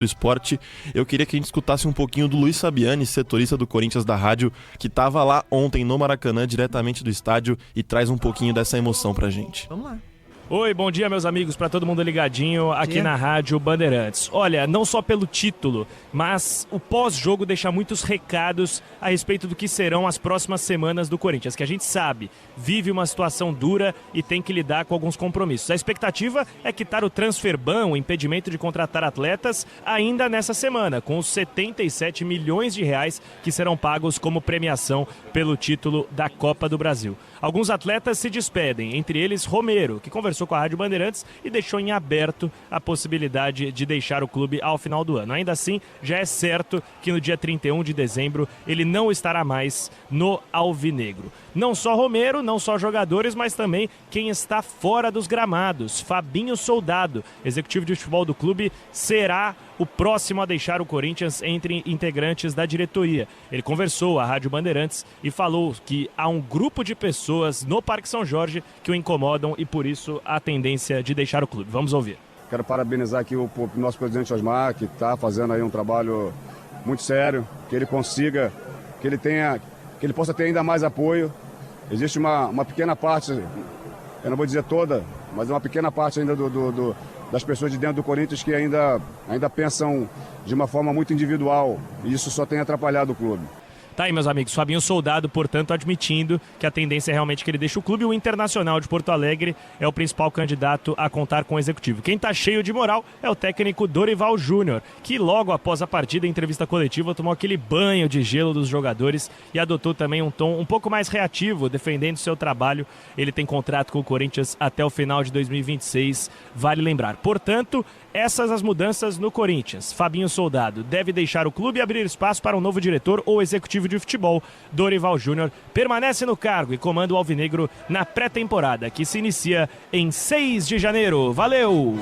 do esporte. Eu queria que a gente escutasse um pouquinho do Luiz Fabiani, setorista do Corinthians da rádio, que estava lá ontem no Maracanã, diretamente do estádio, e traz um pouquinho dessa emoção pra gente. Vamos lá. Oi, bom dia, meus amigos, para todo mundo ligadinho aqui na Rádio Bandeirantes. Olha, não só pelo título, mas o pós-jogo deixa muitos recados a respeito do que serão as próximas semanas do Corinthians, que a gente sabe, vive uma situação dura e tem que lidar com alguns compromissos. A expectativa é quitar o transfer ban, o impedimento de contratar atletas, ainda nessa semana, com os 77 milhões de reais que serão pagos como premiação pelo título da Copa do Brasil. Alguns atletas se despedem, entre eles Romero, que conversou com a Rádio Bandeirantes e deixou em aberto a possibilidade de deixar o clube ao final do ano. Ainda assim, já é certo que no dia 31 de dezembro ele não estará mais no Alvinegro. Não só Romero, não só jogadores, mas também quem está fora dos gramados. Fabinho Soldado, executivo de futebol do clube, será o próximo a deixar o Corinthians entre integrantes da diretoria. Ele conversou à Rádio Bandeirantes e falou que há um grupo de pessoas no Parque São Jorge que o incomodam e por isso a tendência de deixar o clube. Vamos ouvir. Quero parabenizar aqui o nosso presidente Osmar, que está fazendo aí um trabalho muito sério, que ele consiga, que ele possa ter ainda mais apoio. Existe uma pequena parte, eu não vou dizer toda, mas uma pequena parte ainda das pessoas de dentro do Corinthians que ainda pensam de uma forma muito individual, e isso só tem atrapalhado o clube. Tá aí, meus amigos, Fabinho Soldado, portanto, admitindo que a tendência é realmente que ele deixe o clube. O Internacional de Porto Alegre é o principal candidato a contar com o executivo. Quem tá cheio de moral é o técnico Dorival Júnior, que logo após a partida, em entrevista coletiva, tomou aquele banho de gelo dos jogadores e adotou também um tom um pouco mais reativo, defendendo seu trabalho. Ele tem contrato com o Corinthians até o final de 2026, vale lembrar. Portanto, essas as mudanças no Corinthians. Fabinho Soldado deve deixar o clube e abrir espaço para um novo diretor ou executivo de futebol. Dorival Júnior permanece no cargo e comanda o Alvinegro na pré-temporada, que se inicia em 6 de janeiro. Valeu!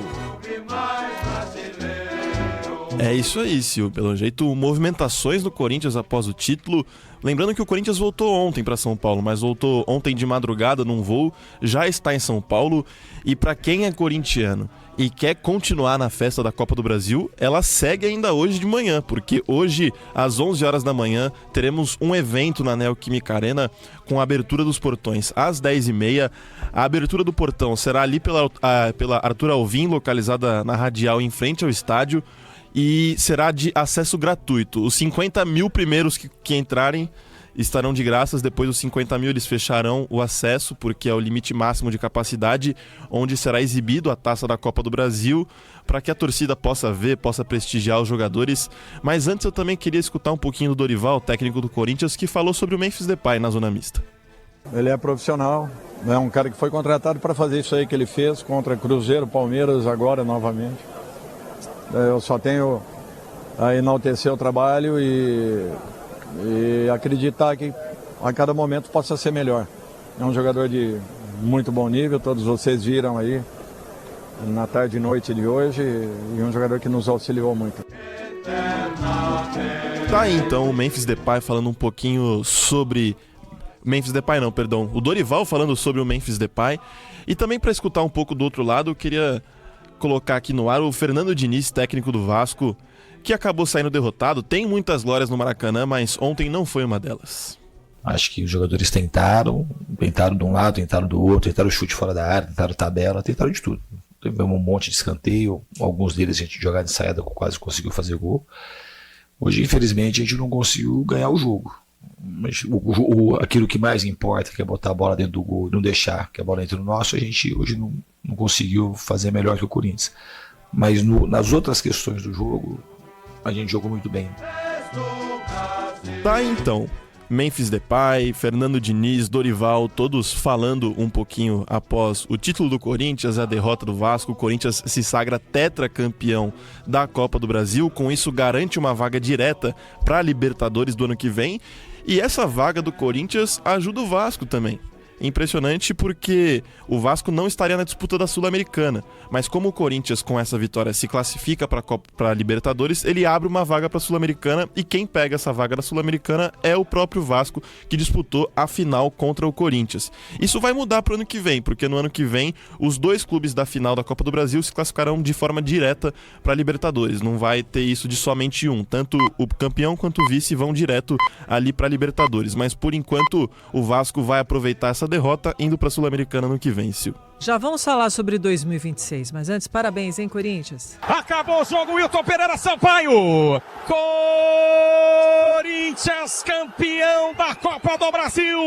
É isso aí, Sil. Pelo jeito, movimentações no Corinthians após o título. Lembrando que o Corinthians voltou ontem para São Paulo, mas voltou ontem de madrugada num voo, já está em São Paulo. E para quem é corintiano e quer continuar na festa da Copa do Brasil, ela segue ainda hoje de manhã, porque hoje, às 11 horas da manhã, teremos um evento na Neoquímica Arena com a abertura dos portões às 10h30. A abertura do portão será ali pela Arthur Alvim, localizada na Radial em frente ao estádio, e será de acesso gratuito. Os 50 mil primeiros que entrarem estarão de graças. Depois dos 50 mil eles fecharão o acesso, porque é o limite máximo de capacidade, onde será exibido a taça da Copa do Brasil, para que a torcida possa ver, possa prestigiar os jogadores. Mas antes eu também queria escutar um pouquinho do Dorival, técnico do Corinthians, que falou sobre o Memphis Depay na zona mista. Ele é profissional, é um cara que foi contratado para fazer isso aí que ele fez contra Cruzeiro, Palmeiras, agora novamente. Eu só tenho a enaltecer o trabalho e acreditar que a cada momento possa ser melhor. É um jogador de muito bom nível, todos vocês viram aí na tarde e noite de hoje, e um jogador que nos auxiliou muito. Tá aí então o Memphis Depay falando um pouquinho sobre... Memphis Depay não, perdão. O Dorival falando sobre o Memphis Depay. E também para escutar um pouco do outro lado, eu queria colocar aqui no ar o Fernando Diniz, técnico do Vasco, que acabou saindo derrotado. Tem muitas glórias no Maracanã, mas ontem não foi uma delas. Acho que os jogadores tentaram de um lado, tentaram do outro, tentaram chute fora da área, tentaram tabela, tentaram de tudo. Teve um monte de escanteio, alguns deles a gente jogada de saída quase conseguiu fazer gol. Hoje, infelizmente, a gente não conseguiu ganhar o jogo. Mas aquilo que mais importa, que é botar a bola dentro do gol, não deixar que a bola entre no nosso, a gente hoje não conseguiu fazer melhor que o Corinthians. Mas nas outras questões do jogo, a gente jogou muito bem. Tá, então. Memphis Depay, Fernando Diniz, Dorival, todos falando um pouquinho após o título do Corinthians, a derrota do Vasco. O Corinthians se sagra tetracampeão da Copa do Brasil, com isso garante uma vaga direta para a Libertadores do ano que vem. E essa vaga do Corinthians ajuda o Vasco também. Impressionante porque o Vasco não estaria na disputa da Sul-Americana, mas como o Corinthians com essa vitória se classifica para a Libertadores, ele abre uma vaga para a Sul-Americana e quem pega essa vaga da Sul-Americana é o próprio Vasco, que disputou a final contra o Corinthians. Isso vai mudar para o ano que vem, porque no ano que vem os 2 clubes da final da Copa do Brasil se classificarão de forma direta para a Libertadores. Não vai ter isso de somente um, tanto o campeão quanto o vice vão direto ali para a Libertadores, mas por enquanto o Vasco vai aproveitar essa derrota indo para a Sul-Americana no que vem, Sil. Já vamos falar sobre 2026, mas antes, parabéns, hein, Corinthians? Acabou o jogo, Wilton Pereira Sampaio. Corinthians campeão da Copa do Brasil.